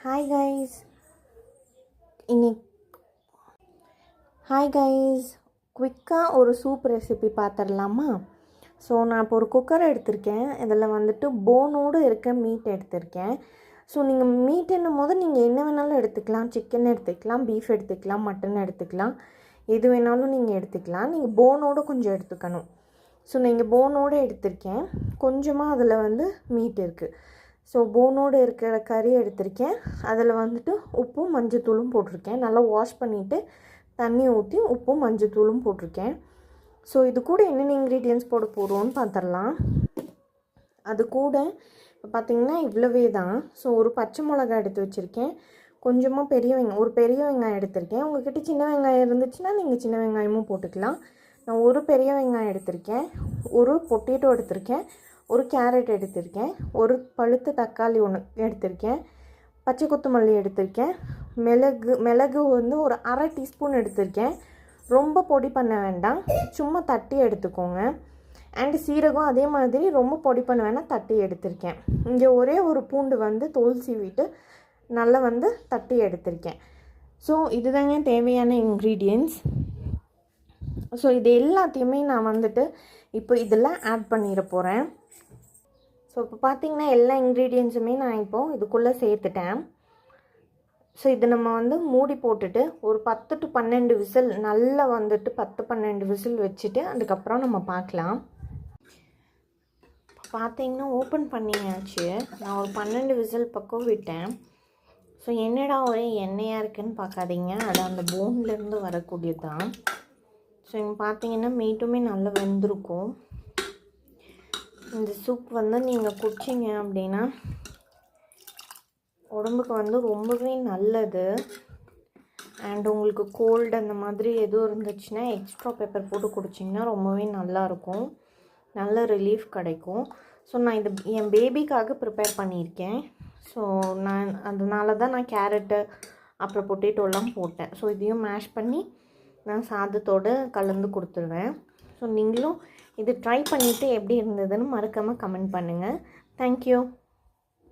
Hi guys இன்னைக்கு hi guys குவிக்காக ஒரு soup recipe பார்த்துடலாமா? ஸோ நான் இப்போ ஒரு குக்கர் எடுத்திருக்கேன். இதில் வந்துட்டு போனோடு இருக்க மீட் எடுத்திருக்கேன். ஸோ நீங்கள் மீட்டுன்னும் போது நீங்கள் என்ன வேணாலும் எடுத்துக்கலாம். சிக்கன் எடுத்துக்கலாம், பீஃப் எடுத்துக்கலாம், மட்டன் எடுத்துக்கலாம், எது வேணாலும் நீங்கள் எடுத்துக்கலாம். நீங்கள் போனோடு கொஞ்சம் எடுத்துக்கணும். ஸோ நீங்கள் போனோடு எடுத்திருக்கேன். கொஞ்சமாக அதில் வந்து மீட் இருக்குது. ஸோ போனோடு இருக்கிற கறி எடுத்திருக்கேன். அதில் வந்துட்டு உப்பும் மஞ்சத்தூளும் போட்டிருக்கேன். நல்லா வாஷ் பண்ணிவிட்டு தண்ணி ஊற்றி உப்பும் மஞ்சத்தூளும் போட்டிருக்கேன். ஸோ இது கூட என்னென்ன இன்க்ரீடியன்ட்ஸ் போட போகிறோன்னு பார்த்துடலாம். அது கூட இப்போ பார்த்திங்கன்னா இவ்வளவே தான். ஸோ ஒரு பச்சை மிளகாய் எடுத்து வச்சுருக்கேன். கொஞ்சமாக ஒரு பெரிய வெங்காயம் எடுத்திருக்கேன். உங்கள்கிட்ட சின்ன வெங்காயம் இருந்துச்சுன்னா நீங்கள் சின்ன வெங்காயமும் போட்டுக்கலாம். நான் ஒரு பெரிய வெங்காயம் எடுத்திருக்கேன். ஒரு பொட்டேட்டோ எடுத்திருக்கேன். ஒரு கேரட் எடுத்திருக்கேன். ஒரு பழுத்த தக்காளி ஒன்று எடுத்திருக்கேன். பச்சை கொத்தமல்லி எடுத்திருக்கேன். மிளகு வந்து ஒரு அரை டீஸ்பூன் எடுத்திருக்கேன். ரொம்ப பொடி பண்ண வேண்டாம், சும்மா தட்டி எடுத்துக்கோங்க. அண்டு சீரகம் அதே மாதிரி ரொம்ப பொடி பண்ண வேணாம், தட்டி எடுத்திருக்கேன். இங்கே ஒரே ஒரு பூண்டு வந்து தோல் சீவிட்டு நல்லா வந்து தட்டி எடுத்திருக்கேன். ஸோ இதுதாங்க தேவையான இன்க்ரீடியன்ட்ஸ். ஸோ இது எல்லாத்தையுமே நான் வந்துட்டு இப்போ இதில் ஆட் பண்ணிட போகிறேன். ஸோ இப்போ பார்த்திங்கன்னா எல்லா இன்க்ரீடியன்ஸுமே நான் இப்போது இதுக்குள்ளே சேர்த்துட்டேன். ஸோ இது நம்ம வந்து மூடி போட்டுட்டு ஒரு 10 to 12 விசில் நல்லா வந்துட்டு 10-12 விசில் வச்சுட்டு அதுக்கப்புறம் நம்ம பார்க்கலாம். பார்த்திங்கன்னா ஓப்பன் பண்ணியாச்சு. நான் ஒரு 12 விசில் பக்கம் விட்டேன். ஸோ என்னடா ஒரே எண்ணெயாக இருக்குதுன்னு பார்க்காதீங்க, அது அந்த போன்லேருந்து வரக்கூடியது தான். ஸோ இங்கே பார்த்திங்கன்னா மீட்டுமே நல்லா வெந்திருக்கும். இந்த சூப் வந்து நீங்கள் குடிச்சிங்க அப்படின்னா உடம்புக்கு வந்து ரொம்பவே நல்லது. அண்ட் உங்களுக்கு கோல்டு அந்த மாதிரி எதுவும் இருந்துச்சுன்னா எக்ஸ்ட்ரா பெப்பர் போட்டு குடிச்சிங்கன்னா ரொம்பவே நல்லாயிருக்கும், நல்ல ரிலீஃப் கிடைக்கும். ஸோ நான் இது என் பேபிக்காக ப்ரிப்பேர் பண்ணியிருக்கேன். ஸோ நான் அதனால தான் நான் கேரட்டு அப்புறம் பொட்டேட்டோலாம் போட்டேன். ஸோ இதையும் மேஷ் பண்ணி நான் சாதத்தோடு கலந்து கொடுத்துருவேன். ஸோ நீங்களும் இது ட்ரை பண்ணிவிட்டு எப்படி இருந்ததுன்னு மறக்காமல் கமெண்ட் பண்ணுங்கள். தேங்க்யூ.